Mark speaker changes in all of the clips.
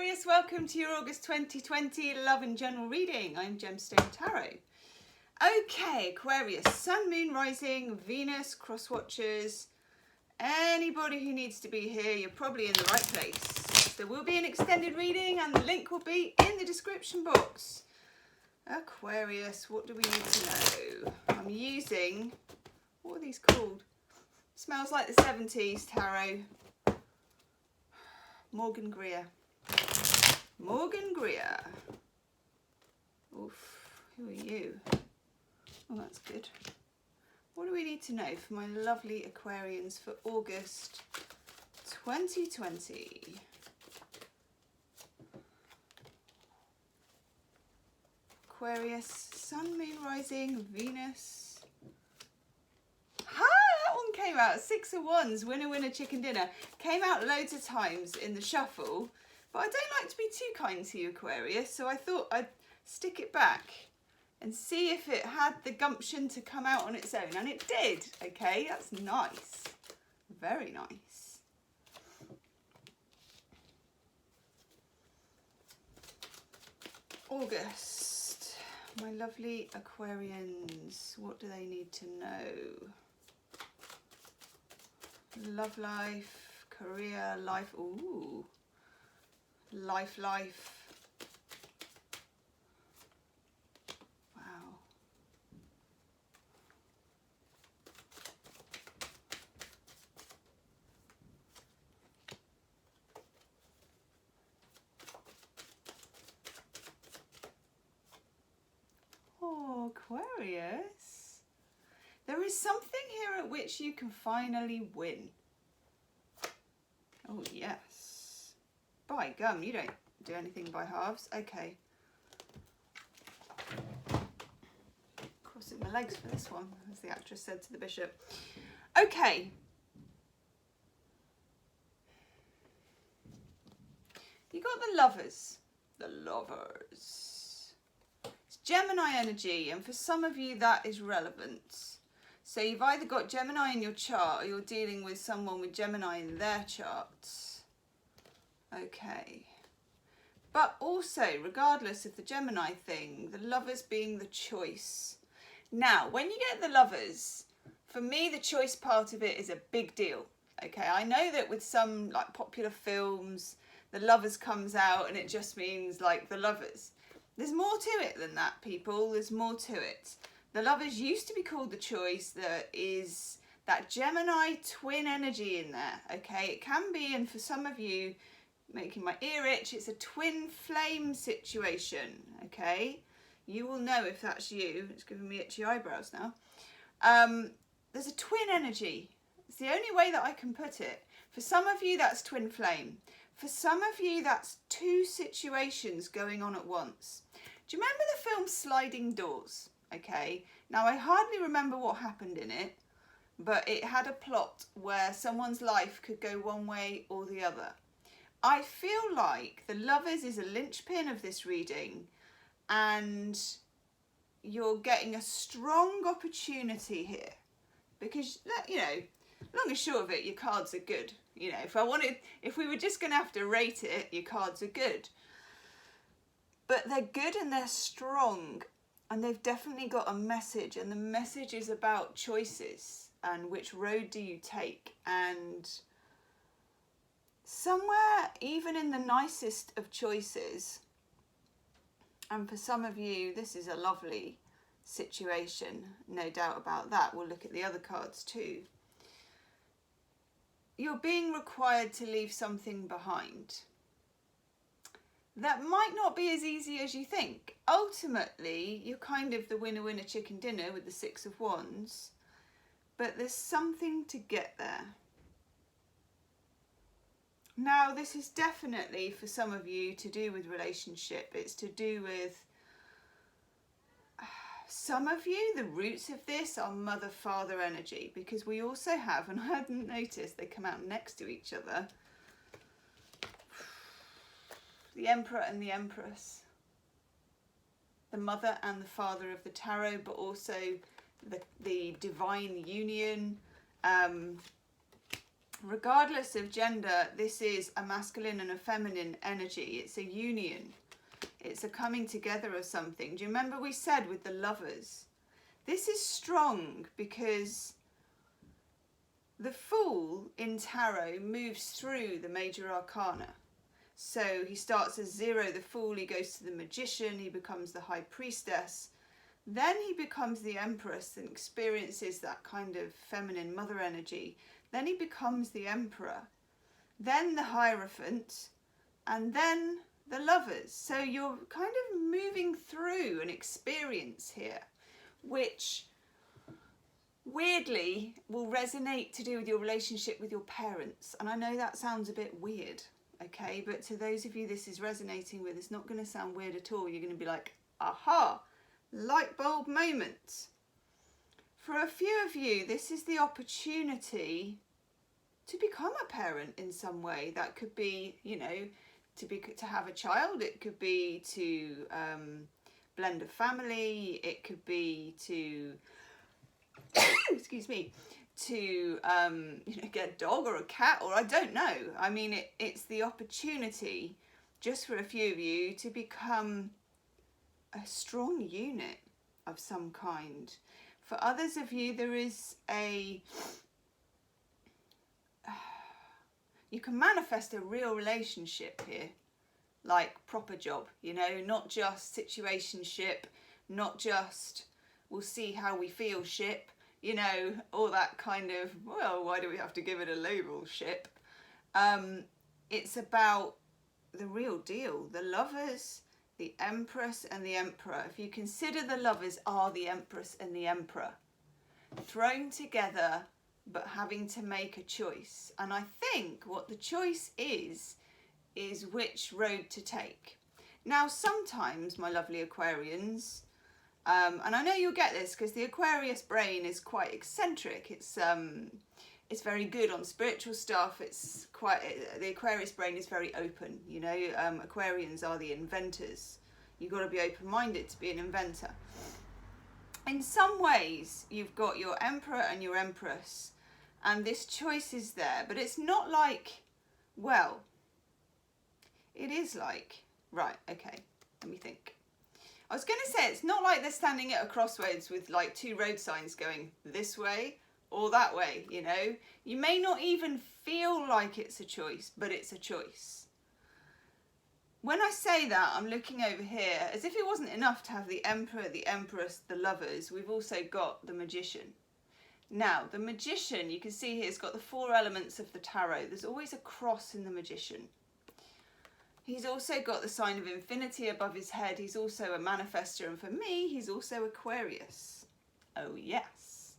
Speaker 1: Aquarius, welcome to your August 2020 Love and General reading. I'm Gemstone Tarot. Okay, Aquarius, Sun, Moon, Rising, Venus, cross watchers, anybody who needs to be here, you're probably in the right place. There will be an extended reading and the link will be in the description box. Aquarius, what do we need to know? I'm using, what are these called? Smells like the 70s tarot. Morgan Greer. Morgan Greer. Oof, who are you? Oh, that's good. What do we need to know for my lovely Aquarians for August 2020? Aquarius, Sun, Moon, Rising, Venus. Ha! That one came out. 6 of Wands, winner, winner, chicken dinner. Came out loads of times in the shuffle, but I don't like to be too kind to you, Aquarius, so I thought I'd stick it back and see if it had the gumption to come out on its own, and it did. Okay, that's nice. Very nice. August. My lovely Aquarians, what do they need to know? Love life, career, life, ooh, life. Wow. Oh, Aquarius. There is something here at which you can finally win. Oh, yes. By gum, you don't do anything by halves. Okay. Crossing my legs for this one, as the actress said to the bishop. Okay. You got the lovers. The lovers. It's Gemini energy, and for some of you that is relevant. So you've either got Gemini in your chart or you're dealing with someone with Gemini in their charts. Okay. But also, regardless of the Gemini thing, the lovers being the choice. Now, when you get the lovers, for me, the choice part of it is a big deal. Okay, I know that with some like popular films, the lovers comes out and it just means like the lovers. There's more to it than that, people. There's more to it. The lovers used to be called the choice. There is that Gemini twin energy in there, okay? It can be, and for some of you, making my ear itch, it's a twin flame situation, okay? You will know if that's you. It's giving me itchy eyebrows now. There's a twin energy. It's the only way that I can put it. For some of you, that's twin flame. For some of you, that's two situations going on at once. Do you remember the film Sliding Doors? Okay, now I hardly remember what happened in it, but it had a plot where someone's life could go one way or the other. I feel like the lovers is a linchpin of this reading, and you're getting a strong opportunity here because, you know, long and short of it, your cards are good. You know, if we were just going to have to rate it, your cards are good. But they're good and they're strong. And they've definitely got a message, and the message is about choices and which road do you take. And somewhere, even in the nicest of choices, and for some of you, this is a lovely situation, no doubt about that. We'll look at the other cards too. You're being required to leave something behind. That might not be as easy as you think. Ultimately, you're kind of the winner, winner, chicken dinner with the 6 of Wands, but there's something to get there. Now, this is definitely, for some of you, to do with relationship. It's to do with, some of you, the roots of this are mother-father energy, because we also have, and I hadn't noticed, they come out next to each other, the Emperor and the Empress, the mother and the father of the tarot, but also the divine union, regardless of gender, this is a masculine and a feminine energy. It's a union. It's a coming together of something. Do you remember we said with the Lovers? This is strong because the Fool in tarot moves through the major arcana. So he starts as 0, the Fool, he goes to the Magician, he becomes the High Priestess. Then he becomes the Empress and experiences that kind of feminine mother energy. Then he becomes the Emperor. Then the Hierophant. And then the Lovers. So you're kind of moving through an experience here, which weirdly will resonate to do with your relationship with your parents. And I know that sounds a bit weird, okay? But to those of you this is resonating with, it's not going to sound weird at all. You're going to be like, aha, light bulb moment. For a few of you, this is the opportunity to become a parent in some way. That could be, you know, to have a child. It could be to blend a family. It could be to excuse me, to you know, get a dog or a cat, or I don't know. I mean, it's the opportunity, just for a few of you, to become a strong unit of some kind. For others of you, there is you can manifest a real relationship here, like proper job, you know, not just situationship, not just we'll see how we feel ship, you know, all that kind of, well, why do we have to give it a label ship? It's about the real deal, the Lovers, the Empress and the Emperor. If you consider the Lovers are the Empress and the Emperor, thrown together but having to make a choice. And I think what the choice is which road to take. Now, sometimes, my lovely Aquarians, and I know you'll get this because the Aquarius brain is quite eccentric. It's very good on spiritual stuff. The Aquarius brain is very open. You know, Aquarians are the inventors. You've got to be open-minded to be an inventor. In some ways, you've got your Emperor and your Empress, and this choice is there. But it's not like, well, it is like, right, okay, let me think. I was going to say, it's not like they're standing at a crossroads with like 2 road signs going this way or that way, you know. You may not even feel like it's a choice, but it's a choice. When I say that, I'm looking over here, as if it wasn't enough to have the Emperor, the Empress, the Lovers, we've also got the Magician. Now, the Magician, you can see here, it's got the 4 elements of the tarot. There's always a cross in the Magician. He's also got the sign of infinity above his head. He's also a manifestor, and for me, he's also Aquarius. Oh yes.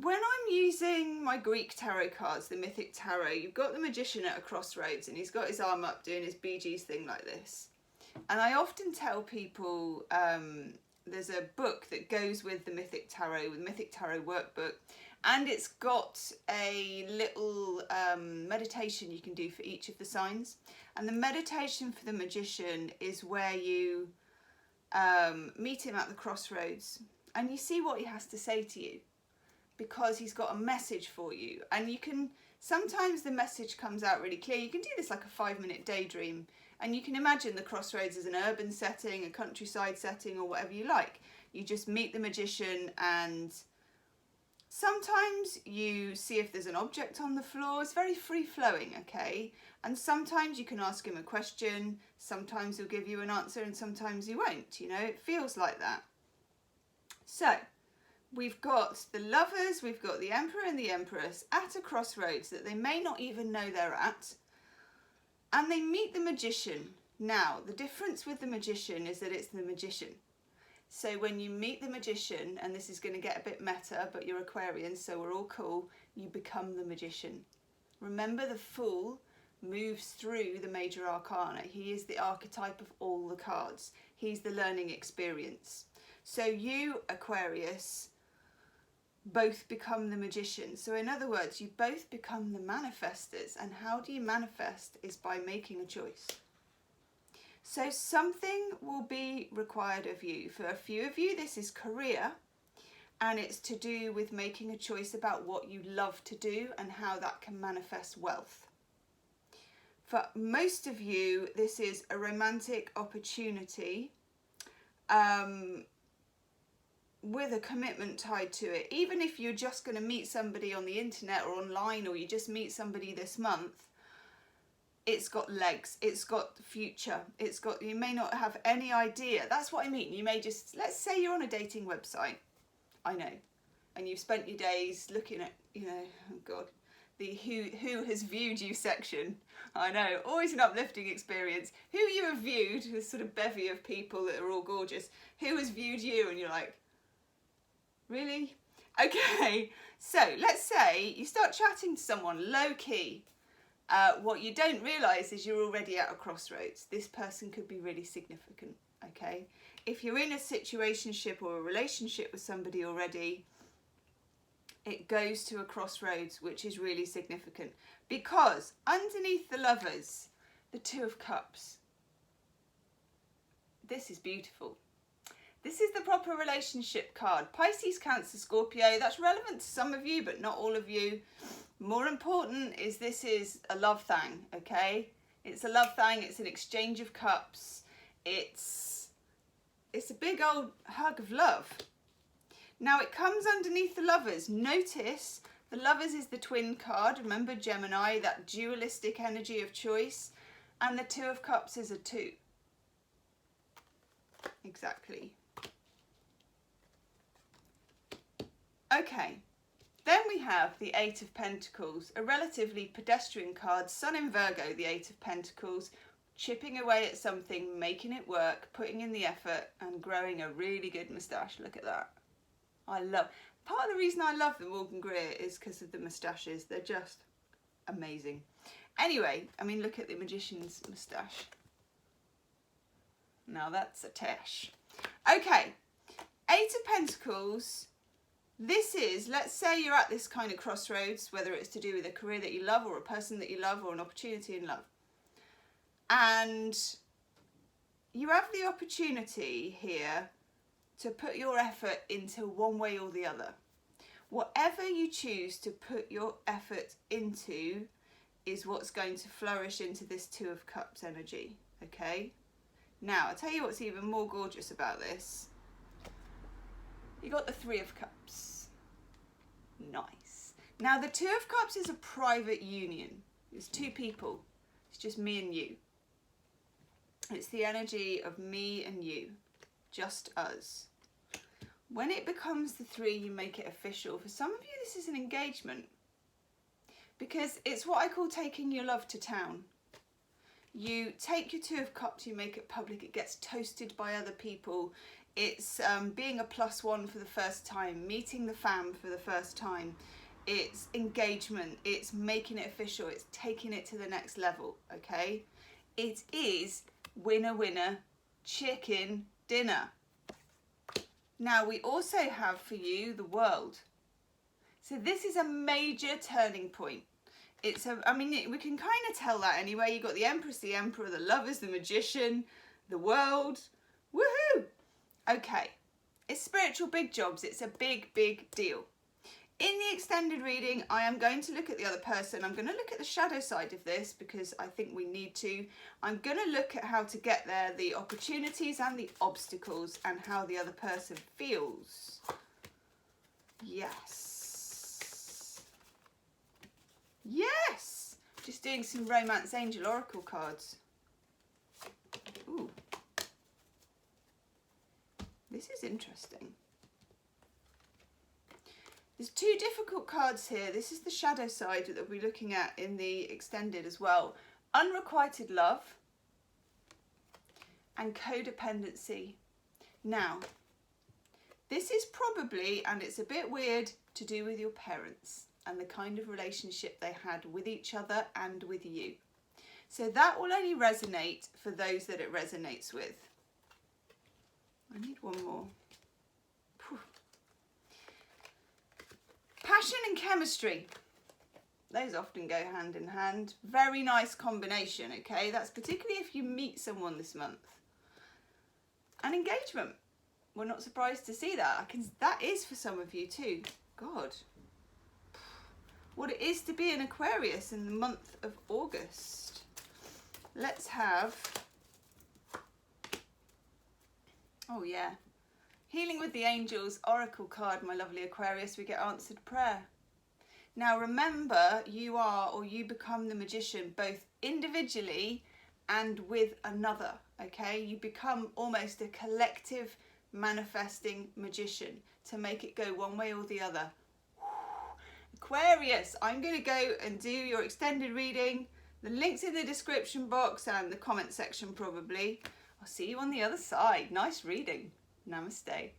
Speaker 1: When I'm using my Greek tarot cards, the Mythic Tarot, you've got the Magician at a crossroads, and he's got his arm up doing his Bee Gees thing like this. And I often tell people, there's a book that goes with the Mythic Tarot, with the Mythic Tarot workbook, and it's got a little meditation you can do for each of the signs. And the meditation for the Magician is where you meet him at the crossroads and you see what he has to say to you, because he's got a message for you. And you can, sometimes the message comes out really clear. You can do this like a 5-minute daydream, and you can imagine the crossroads as an urban setting, a countryside setting, or whatever you like. You just meet the Magician, and sometimes you see if there's an object on the floor. It's very free-flowing, okay? And sometimes you can ask him a question, sometimes he'll give you an answer, and sometimes he won't, you know? It feels like that. So, we've got the Lovers, we've got the Emperor and the Empress at a crossroads that they may not even know they're at, and they meet the Magician. Now, the difference with the Magician is that it's the Magician. So when you meet the Magician, and this is going to get a bit meta, but you're Aquarian, so we're all cool, you become the Magician. Remember, the Fool moves through the major arcana. He is the archetype of all the cards. He's the learning experience. So you, Aquarius, both become the Magician. So in other words, you both become the manifestors. And how do you manifest? Is by making a choice. So something will be required of you. For a few of you, this is career. and it's to do with making a choice about what you love to do and how that can manifest wealth. For most of you, this is a romantic opportunity with a commitment tied to it. Even if you're just going to meet somebody on the internet or online, or you just meet somebody this month, it's got legs, it's got future, it's got, you may not have any idea. That's what I mean. You may just, let's say you're on a dating website, I know, and you've spent your days looking at, you know, oh God, the who has viewed you section. I know, always an uplifting experience. Who you have viewed, this sort of bevy of people that are all gorgeous, who has viewed you, and you're like, really? Okay, so let's say you start chatting to someone low key. What you don't realise is you're already at a crossroads. This person could be really significant, okay? If you're in a situationship or a relationship with somebody already, it goes to a crossroads, which is really significant. Because underneath the Lovers, the Two of Cups, this is beautiful. This is the proper relationship card. Pisces, Cancer, Scorpio, that's relevant to some of you, but not all of you. More important is this is a love thing, okay? It's a love thing, it's an exchange of cups. It's a big old hug of love. Now it comes underneath the Lovers. Notice the Lovers is the twin card. Remember Gemini, that dualistic energy of choice. And the Two of Cups is a 2. Exactly. Okay, then we have the Eight of Pentacles, a relatively pedestrian card, Sun in Virgo, the Eight of Pentacles, chipping away at something, making it work, putting in the effort and growing a really good moustache. Look at that. I love, part of the reason I love the Morgan Greer is because of the moustaches. They're just amazing. Anyway, I mean, look at the Magician's moustache. Now that's a tash. Okay, Eight of Pentacles. This is, let's say you're at this kind of crossroads, whether it's to do with a career that you love or a person that you love or an opportunity in love. And you have the opportunity here to put your effort into one way or the other. Whatever you choose to put your effort into is what's going to flourish into this Two of Cups energy, okay? Now, I'll tell you what's even more gorgeous about this. You got the Three of Cups. Nice. Now, the Two of Cups is a private union. It's two people. It's just me and you. It's the energy of me and you. Just us. When it becomes the 3, you make it official. For some of you, this is an engagement. Because it's what I call taking your love to town. You take your Two of Cups, you make it public, it gets toasted by other people. It's being a +1 for the first time, meeting the fam for the first time. It's engagement, it's making it official, it's taking it to the next level, okay? It is winner, winner, chicken dinner. Now we also have for you the World. So this is a major turning point. It's a, I mean, we can kind of tell that anyway. You've got the Empress, the Emperor, the Lovers, the Magician, the World. Woohoo! Okay, it's spiritual big jobs. It's a big, big deal. In the extended reading, I am going to look at the other person. I'm going to look at the shadow side of this because I think we need to. I'm going to look at how to get there, the opportunities and the obstacles, and how the other person feels. Yes. Yes! Just doing some Romance Angel Oracle cards. Ooh. This is interesting. There's 2 difficult cards here. This is the shadow side that we're looking at in the extended as well. Unrequited love and codependency. Now, this is probably, and it's a bit weird, to do with your parents and the kind of relationship they had with each other and with you. So that will only resonate for those that it resonates with. I need one more. Whew. Passion and chemistry. Those often go hand in hand. Very nice combination, okay? That's particularly if you meet someone this month. And engagement. we're not surprised to see that. That is for some of you too. God. What it is to be an Aquarius in the month of August. Let's have, oh yeah, Healing with the Angels, Oracle card, my lovely Aquarius. We get answered prayer. Now remember, you are, or you become the magician both individually and with another, okay? You become almost a collective manifesting magician to make it go one way or the other. Aquarius, I'm going to go and do your extended reading. The link's in the description box and the comment section probably. I'll see you on the other side. Nice reading. Namaste.